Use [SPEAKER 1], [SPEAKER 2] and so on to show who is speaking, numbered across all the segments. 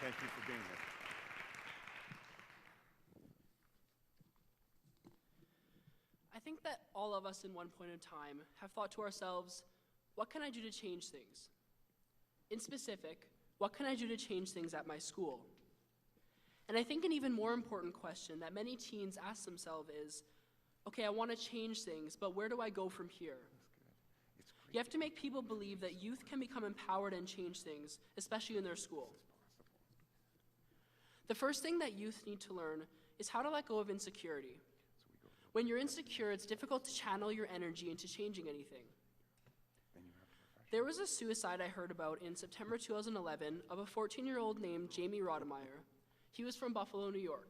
[SPEAKER 1] Thank you for being here.
[SPEAKER 2] I think that all of us in one point in time have thought to ourselves, what can I do to change things? In specific, what can I do to change things at my school? And I think an even more important question that many teens ask themselves is, okay, I want to change things, but where do I go from here? You have to make people believe that youth can become empowered and change things, especially in their school. The first thing that youth need to learn is how to let go of insecurity. When you're insecure, it's difficult to channel your energy into changing anything. There was a suicide I heard about in September 2011 of a 14-year-old named Jamie Rodemeyer. He was from Buffalo, New York.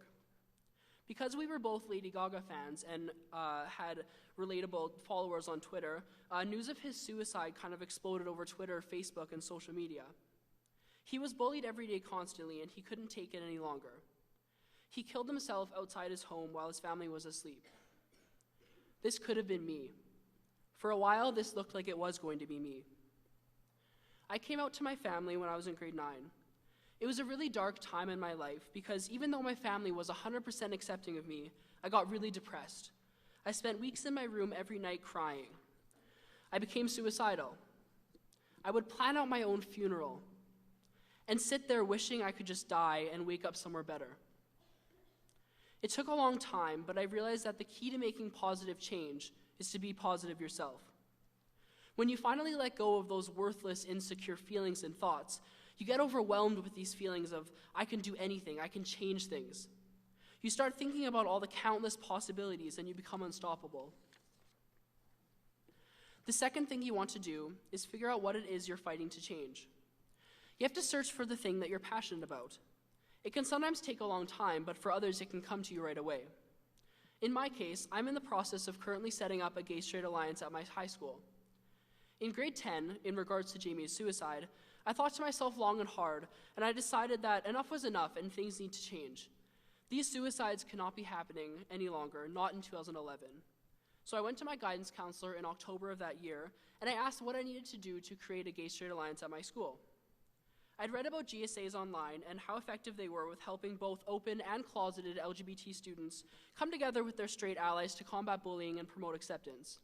[SPEAKER 2] Because we were both Lady Gaga fans and had relatable followers on Twitter, news of his suicide kind of exploded over Twitter, Facebook, and social media. He was bullied every day constantly, and he couldn't take it any longer. He killed himself outside his home while his family was asleep. This could have been me. For a while, this looked like it was going to be me. I came out to my family when I was in grade 9. It was a really dark time in my life because even though my family was 100% accepting of me, I got really depressed. I spent weeks in my room every night crying. I became suicidal. I would plan out my own funeral and sit there wishing I could just die and wake up somewhere better. It took a long time, but I realized that the key to making positive change is to be positive yourself. When you finally let go of those worthless, insecure feelings and thoughts, you get overwhelmed with these feelings of, I can do anything, I can change things. You start thinking about all the countless possibilities and you become unstoppable. The second thing you want to do is figure out what it is you're fighting to change. You have to search for the thing that you're passionate about. It can sometimes take a long time, but for others it can come to you right away. In my case, I'm in the process of currently setting up a gay-straight alliance at my high school. In grade 10, in regards to Jamie's suicide, I thought to myself long and hard, and I decided that enough was enough and things need to change. These suicides cannot be happening any longer, not in 2011. So I went to my guidance counselor in October of that year, and I asked what I needed to do to create a gay-straight alliance at my school. I'd read about GSAs online and how effective they were with helping both open and closeted LGBT students come together with their straight allies to combat bullying and promote acceptance.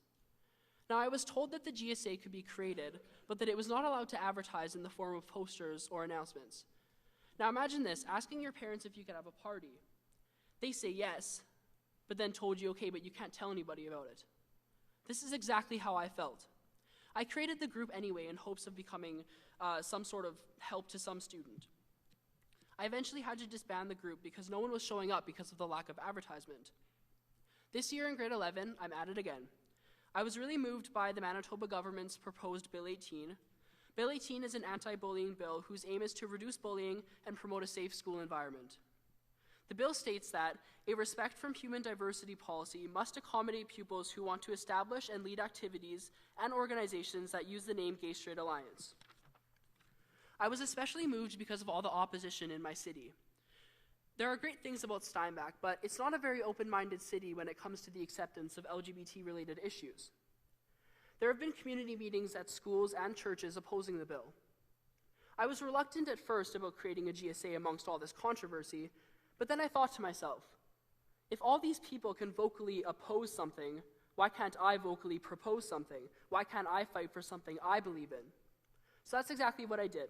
[SPEAKER 2] Now, I was told that the GSA could be created, but that it was not allowed to advertise in the form of posters or announcements. Now imagine this, asking your parents if you could have a party. They say yes, but then told you, okay, but you can't tell anybody about it. This is exactly how I felt. I created the group anyway in hopes of becoming some sort of help to some student. I eventually had to disband the group because no one was showing up because of the lack of advertisement. This year in grade 11, I'm at it again. I was really moved by the Manitoba government's proposed Bill 18. Bill 18 is an anti-bullying bill whose aim is to reduce bullying and promote a safe school environment. The bill states that a respect from human diversity policy must accommodate pupils who want to establish and lead activities and organizations that use the name Gay Straight Alliance. I was especially moved because of all the opposition in my city. There are great things about Steinbach, but it's not a very open-minded city when it comes to the acceptance of LGBT-related issues. There have been community meetings at schools and churches opposing the bill. I was reluctant at first about creating a GSA amongst all this controversy, but then I thought to myself, if all these people can vocally oppose something, why can't I vocally propose something? Why can't I fight for something I believe in? So that's exactly what I did.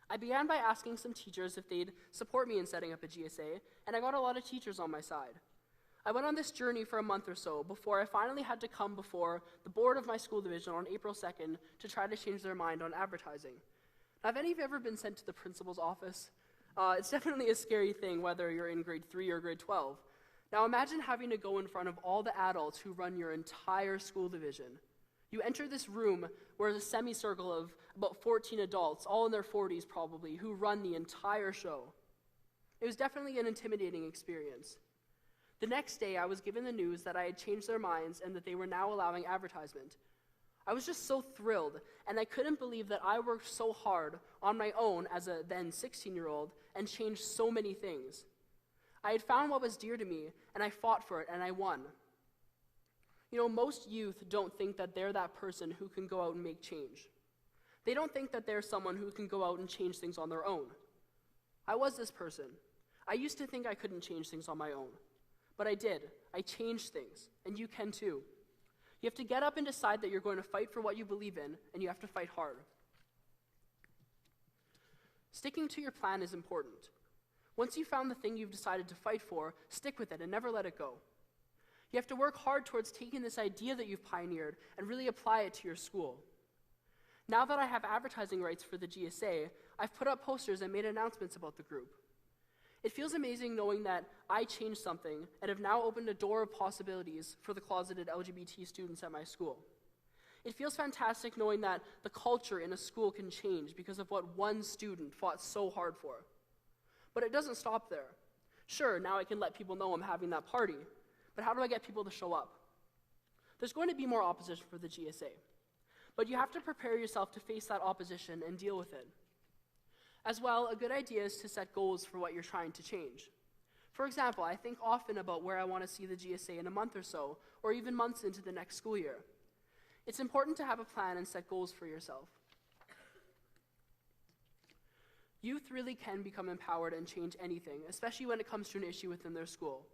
[SPEAKER 2] I began by asking some teachers if they'd support me in setting up a GSA, and I got a lot of teachers on my side. I went on this journey for a month or so before I finally had to come before the board of my school division on April 2nd to try to change their mind on advertising. Now, have any of you ever been sent to the principal's office? It's definitely a scary thing whether you're in grade 3 or grade 12. Now imagine having to go in front of all the adults who run your entire school division. You enter this room where there's a semicircle of about 14 adults, all in their 40s probably, who run the entire show. It was definitely an intimidating experience. The next day, I was given the news that I had changed their minds and that they were now allowing advertisement. I was just so thrilled, and I couldn't believe that I worked so hard on my own as a then 16-year-old and changed so many things. I had found what was dear to me, and I fought for it, and I won. You know, most youth don't think that they're that person who can go out and make change. They don't think that they're someone who can go out and change things on their own. I was this person. I used to think I couldn't change things on my own. But I did. I changed things, and you can too. You have to get up and decide that you're going to fight for what you believe in, and you have to fight hard. Sticking to your plan is important. Once you've found the thing you've decided to fight for, stick with it and never let it go. You have to work hard towards taking this idea that you've pioneered and really apply it to your school. Now that I have advertising rights for the GSA, I've put up posters and made announcements about the group. It feels amazing knowing that I changed something and have now opened a door of possibilities for the closeted LGBT students at my school. It feels fantastic knowing that the culture in a school can change because of what one student fought so hard for. But it doesn't stop there. Sure, now I can let people know I'm having that party, but how do I get people to show up? There's going to be more opposition for the GSA, but you have to prepare yourself to face that opposition and deal with it. As well, a good idea is to set goals for what you're trying to change. For example, I think often about where I want to see the GSA in a month or so, or even months into the next school year. It's important to have a plan and set goals for yourself. Youth really can become empowered and change anything, especially when it comes to an issue within their school.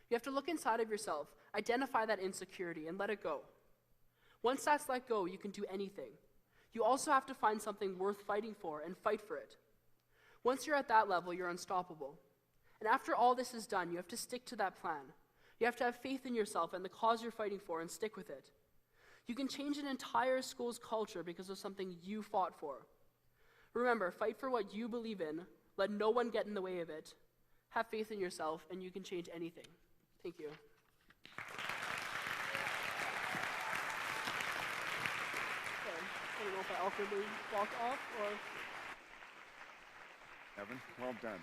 [SPEAKER 2] You have to look inside of yourself, identify that insecurity, and let it go. Once that's let go, you can do anything. You also have to find something worth fighting for and fight for it. Once you're at that level, you're unstoppable. And after all this is done, you have to stick to that plan. You have to have faith in yourself and the cause you're fighting for and stick with it. You can change an entire school's culture because of something you fought for. Remember, fight for what you believe in, let no one get in the way of it, have faith in yourself, and you can change anything. Thank you. I don't know if I awkwardly walked off or...
[SPEAKER 1] Evan, well done.